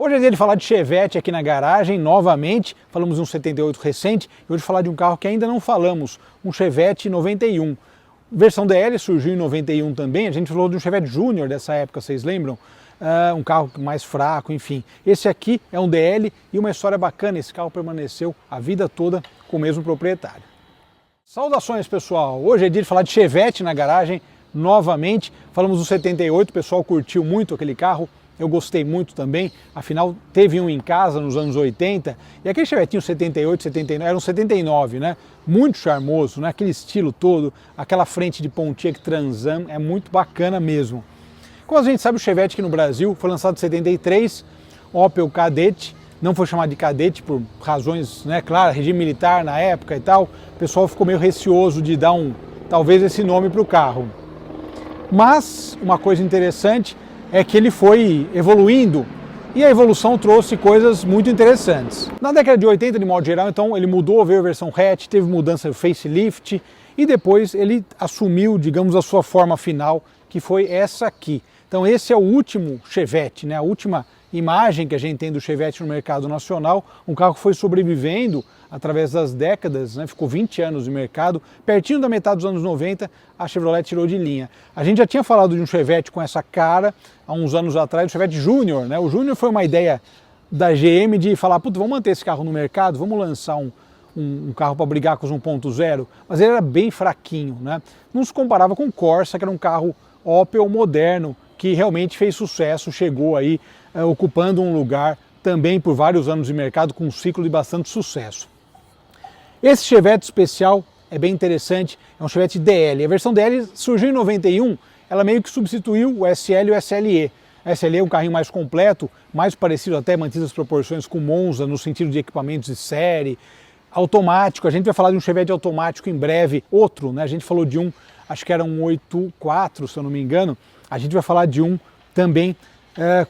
Hoje é dia de falar de Chevette aqui na garagem, novamente. Falamos de um 78 recente e hoje falar de um carro que ainda não falamos, um Chevette 91. Versão DL surgiu em 91 também, a gente falou de um Chevette Júnior dessa época, vocês lembram? Um carro mais fraco, enfim. Esse aqui é um DL e uma história bacana, esse carro permaneceu a vida toda com o mesmo proprietário. Saudações, pessoal! Hoje é dia de falar de Chevette na garagem, novamente. Falamos do 78, o pessoal curtiu muito aquele carro. Eu gostei muito também, afinal teve um em casa nos anos 80 e aquele Chevetinho 78, 79, era um 79, né? Muito charmoso, né? Aquele estilo todo, aquela frente de Pontiac Trans Am, é muito bacana mesmo. Como a gente sabe, o Chevette aqui no Brasil foi lançado em 73, Opel Kadett, não foi chamado de Kadett por razões, né, claro, regime militar na época e tal, o pessoal ficou meio receoso de dar talvez esse nome para o carro. Mas uma coisa interessante é que ele foi evoluindo e a evolução trouxe coisas muito interessantes. Na década de 80, de modo geral, então, ele mudou, veio a versão hatch, teve mudança de facelift e depois ele assumiu, digamos, a sua forma final, que foi essa aqui. Então esse é o último Chevette, né? A última imagem que a gente tem do Chevette no mercado nacional, um carro que foi sobrevivendo através das décadas, né? Ficou 20 anos no mercado, pertinho da metade dos anos 90, a Chevrolet tirou de linha. A gente já tinha falado de um Chevette com essa cara há uns anos atrás, o Chevette Júnior, né? O Júnior foi uma ideia da GM de falar, putz, vamos manter esse carro no mercado, vamos lançar um carro para brigar com os 1.0, mas ele era bem fraquinho, né? Não se comparava com o Corsa, que era um carro Opel moderno, que realmente fez sucesso, chegou aí ocupando um lugar também por vários anos de mercado com um ciclo de bastante sucesso. Esse Chevette especial é bem interessante, é um Chevette DL. A versão DL surgiu em 91, ela meio que substituiu o SL e o SLE. A SLE é um carrinho mais completo, mais parecido até, mantidas as proporções com o Monza no sentido de equipamentos de série, automático. A gente vai falar de um Chevette automático em breve, outro, né? A gente falou de um, acho que era um 84, se eu não me engano. A gente vai falar de um também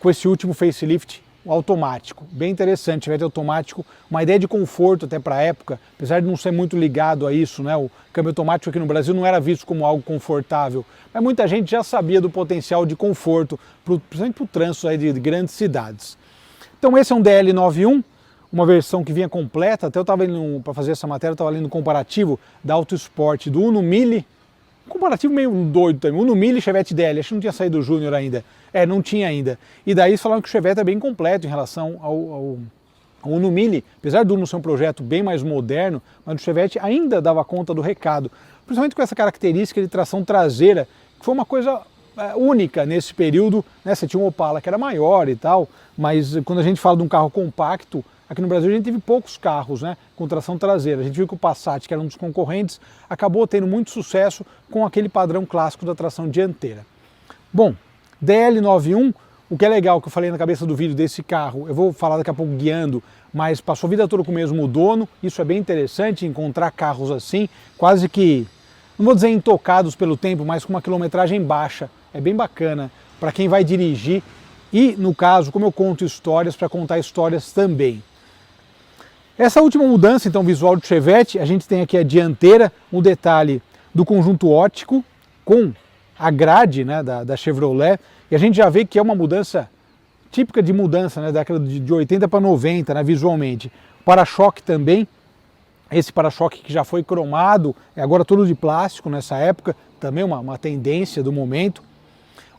com esse último facelift automático. Bem interessante, Chevette automático, uma ideia de conforto até para a época, apesar de não ser muito ligado a isso, né? O câmbio automático aqui no Brasil não era visto como algo confortável, mas muita gente já sabia do potencial de conforto, principalmente para o trânsito aí de grandes cidades. Então esse é um DL91, uma versão que vinha completa, até eu estava indo, para fazer essa matéria, eu estava lendo um comparativo da Auto Sport do Uno Mille, comparativo meio doido também, Uno Mille e Chevette DL, acho que não tinha saído o Júnior ainda, não tinha ainda. E daí eles falaram que o Chevette é bem completo em relação ao Uno Mille, apesar do Uno ser um projeto bem mais moderno, mas o Chevette ainda dava conta do recado, principalmente com essa característica de tração traseira, que foi uma coisa única nesse período, né? Você tinha um Opala que era maior e tal, mas quando a gente fala de um carro compacto, aqui no Brasil a gente teve poucos carros, né, com tração traseira. A gente viu que o Passat, que era um dos concorrentes, acabou tendo muito sucesso com aquele padrão clássico da tração dianteira. Bom, DL91, o que é legal, que eu falei na cabeça do vídeo desse carro, eu vou falar daqui a pouco guiando, mas passou a vida toda com o mesmo dono, isso é bem interessante, encontrar carros assim, quase que, não vou dizer intocados pelo tempo, mas com uma quilometragem baixa. É bem bacana para quem vai dirigir e, no caso, como eu conto histórias, para contar histórias também. Essa última mudança, então, visual do Chevette, a gente tem aqui a dianteira, um detalhe do conjunto óptico com a grade, né, da Chevrolet, e a gente já vê que é uma mudança típica de mudança, né, da década de 80 para 90, né, visualmente. Para-choque também, esse para-choque que já foi cromado, é agora todo de plástico nessa época, também uma tendência do momento.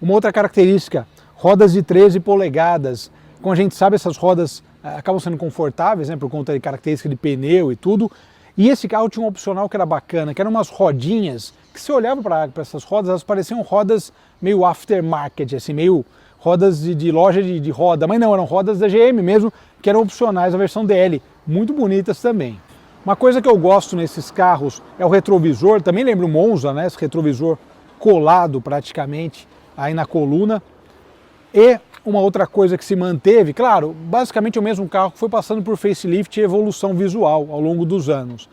Uma outra característica, rodas de 13 polegadas, como a gente sabe, essas rodas acabam sendo confortáveis, né, por conta de característica de pneu e tudo. E esse carro tinha um opcional que era bacana, que eram umas rodinhas, que se olhava para essas rodas, elas pareciam rodas meio aftermarket, assim, meio rodas de loja de roda, mas não, eram rodas da GM mesmo, que eram opcionais na versão DL, muito bonitas também. Uma coisa que eu gosto nesses carros é o retrovisor, também lembra o Monza, né, esse retrovisor colado praticamente aí na coluna. E uma outra coisa que se manteve, claro, basicamente o mesmo carro que foi passando por facelift e evolução visual ao longo dos anos.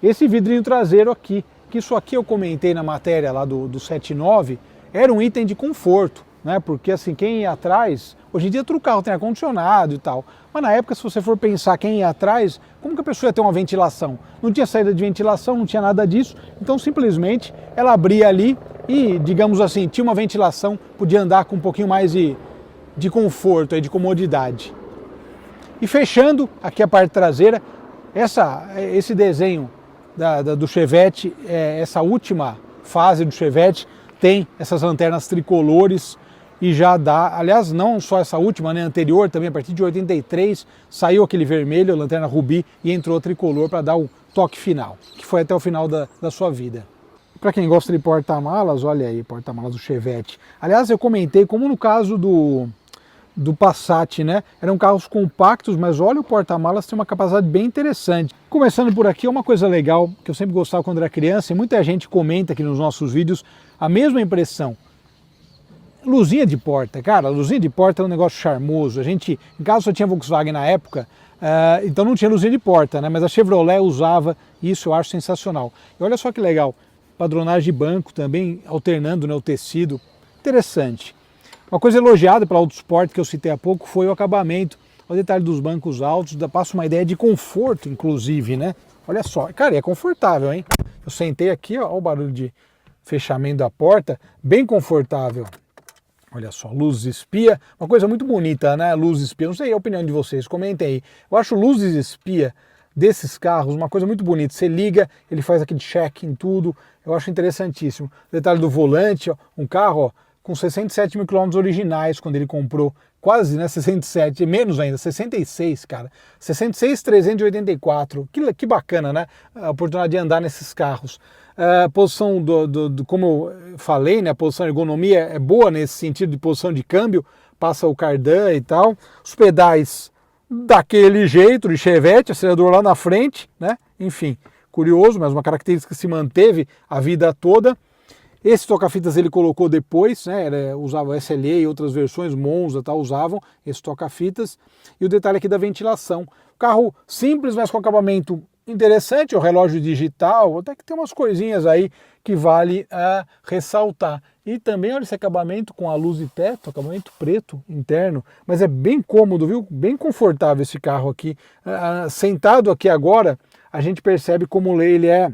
Esse vidrinho traseiro aqui, que isso aqui eu comentei na matéria lá do 79, era um item de conforto, né? Porque assim, quem ia atrás, hoje em dia todo carro tem ar-condicionado e tal, mas na época, se você for pensar quem ia atrás, como que a pessoa ia ter uma ventilação? Não tinha saída de ventilação, não tinha nada disso, então simplesmente ela abria ali e, digamos assim, tinha uma ventilação, podia andar com um pouquinho mais de conforto, de comodidade. E fechando aqui a parte traseira, esse desenho do Chevette, essa última fase do Chevette, tem essas lanternas tricolores e já dá, aliás, não só essa última, né, anterior também, a partir de 83, saiu aquele vermelho, lanterna rubi, e entrou tricolor para dar o toque final, que foi até o final da sua vida. Para quem gosta de porta-malas, olha aí, porta-malas do Chevette. Aliás, eu comentei, como no caso do Passat, né? Eram carros compactos, mas olha, o porta-malas tem uma capacidade bem interessante. Começando por aqui, uma coisa legal que eu sempre gostava quando era criança, e muita gente comenta aqui nos nossos vídeos a mesma impressão. Luzinha de porta, cara, luzinha de porta é um negócio charmoso. A gente, em casa só tinha Volkswagen na época, então não tinha luzinha de porta, né? Mas a Chevrolet usava, e isso eu acho sensacional. E olha só que legal, padronagem de banco também, alternando, né, o tecido, interessante. Uma coisa elogiada pela Autosport que eu citei há pouco foi o acabamento, o detalhe dos bancos altos, passa uma ideia de conforto, inclusive, né? Olha só, cara, e é confortável, hein? Eu sentei aqui, ó, o barulho de fechamento da porta, bem confortável. Olha só, luzes espia, uma coisa muito bonita, né? Luzes espia, não sei a opinião de vocês, comentem aí. Eu acho luzes espia desses carros uma coisa muito bonita. Você liga, ele faz aquele check em tudo, eu acho interessantíssimo. Detalhe do volante, ó, um carro, ó, com 67 mil quilômetros originais, quando ele comprou, quase, né, 67, menos ainda, 66, cara, 66.384, que bacana, né, a oportunidade de andar nesses carros. A posição como eu falei, né, a posição ergonomia é boa nesse sentido de posição de câmbio, passa o cardan e tal, os pedais daquele jeito, de Chevette, acelerador lá na frente, né, enfim, curioso, mas uma característica que se manteve a vida toda. Esse toca-fitas ele colocou depois, né, usava o SLE e outras versões, Monza tal, usavam esse toca-fitas. E o detalhe aqui da ventilação. Carro simples, mas com acabamento interessante, o relógio digital, até que tem umas coisinhas aí que vale ressaltar. E também olha esse acabamento com a luz de teto, acabamento preto interno, mas é bem cômodo, viu? Bem confortável esse carro aqui. Sentado aqui agora, a gente percebe como ele é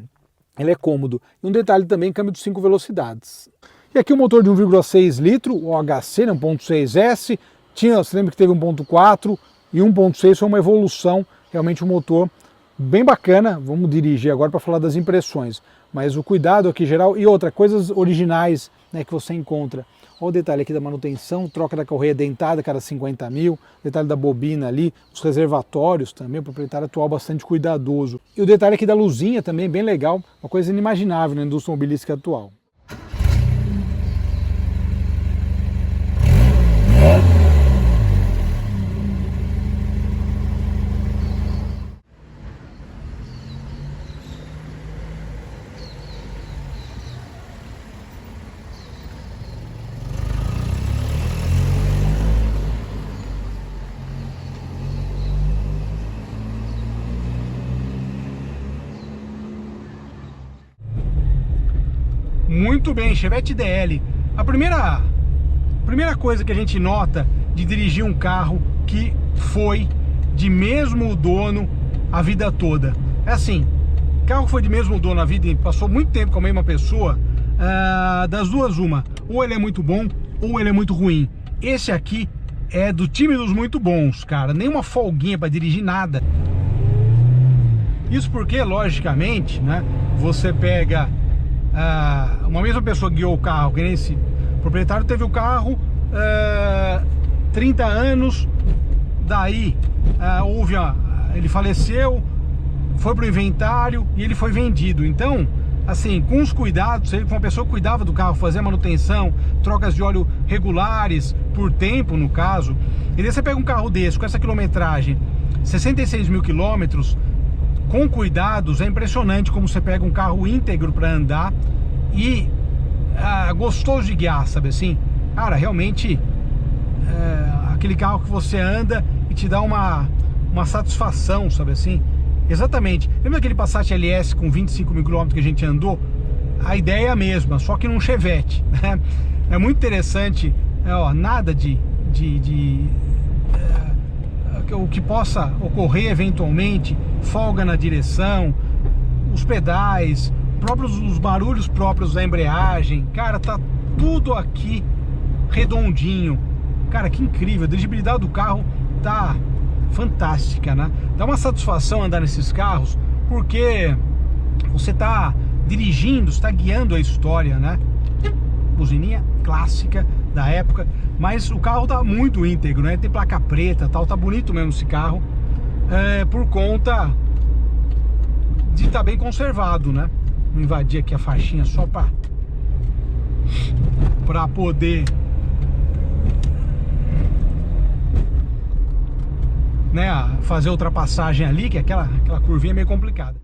cômodo. E um detalhe também, câmbio de 5 velocidades. E aqui o motor de 1,6 litro, o HC, né, 1.6S, você lembra que teve 1.4 e 1.6 foi uma evolução, realmente um motor bem bacana. Vamos dirigir agora para falar das impressões, mas o cuidado aqui geral e coisas originais, né, que você encontra. Olha o detalhe aqui da manutenção, troca da correia dentada cada 50 mil, detalhe da bobina ali, os reservatórios também, o proprietário atual bastante cuidadoso. E o detalhe aqui da luzinha também, bem legal, uma coisa inimaginável na indústria automobilística atual. Muito bem, Chevette DL. A primeira coisa que a gente nota de dirigir um carro que foi de mesmo dono a vida toda. É assim, carro que foi de mesmo dono a vida e passou muito tempo com a mesma pessoa, das duas uma, ou ele é muito bom ou ele é muito ruim. Esse aqui é do time dos muito bons, cara, nem uma folguinha para dirigir nada. Isso porque, logicamente, né, você pega uma mesma pessoa que guiou o carro, que nem esse proprietário teve o carro 30 anos, daí ele faleceu, foi para o inventário e ele foi vendido. Então, assim, com os cuidados, com uma pessoa que cuidava do carro, fazia manutenção, trocas de óleo regulares, por tempo no caso, e daí você pega um carro desse, com essa quilometragem, 66 mil quilômetros, com cuidados, é impressionante como você pega um carro íntegro para andar e gostoso de guiar, sabe assim? Cara, realmente aquele carro que você anda e te dá uma satisfação, sabe assim? Exatamente. Lembra aquele Passat LS com 25 mil quilômetros que a gente andou? A ideia é a mesma, só que num Chevette, né? É muito interessante, nada o que possa ocorrer eventualmente, folga na direção, os pedais, os barulhos próprios da embreagem, cara, tá tudo aqui redondinho. Cara, que incrível, a dirigibilidade do carro tá fantástica, né? Dá uma satisfação andar nesses carros, porque você está dirigindo, está guiando a história, né? Buzininha clássica da época, mas o carro tá muito íntegro, né? Tem placa preta, tal, tá bonito mesmo esse carro, por conta de estar bem conservado, né? Vou invadir aqui a faixinha só para poder, né, fazer a ultrapassagem ali, que é aquela curvinha meio complicada.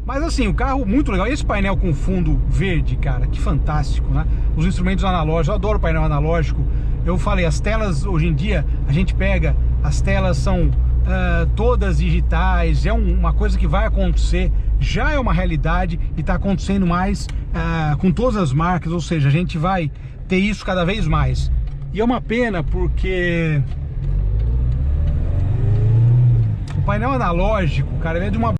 Mas assim, o carro muito legal. Esse painel com fundo verde, cara, que fantástico, né? Os instrumentos analógicos, eu adoro painel analógico. Eu falei, as telas hoje em dia, a gente pega, as telas são todas digitais, é uma coisa que vai acontecer, já é uma realidade e está acontecendo mais com todas as marcas, ou seja, a gente vai ter isso cada vez mais. E é uma pena porque o painel analógico, cara, ele é de uma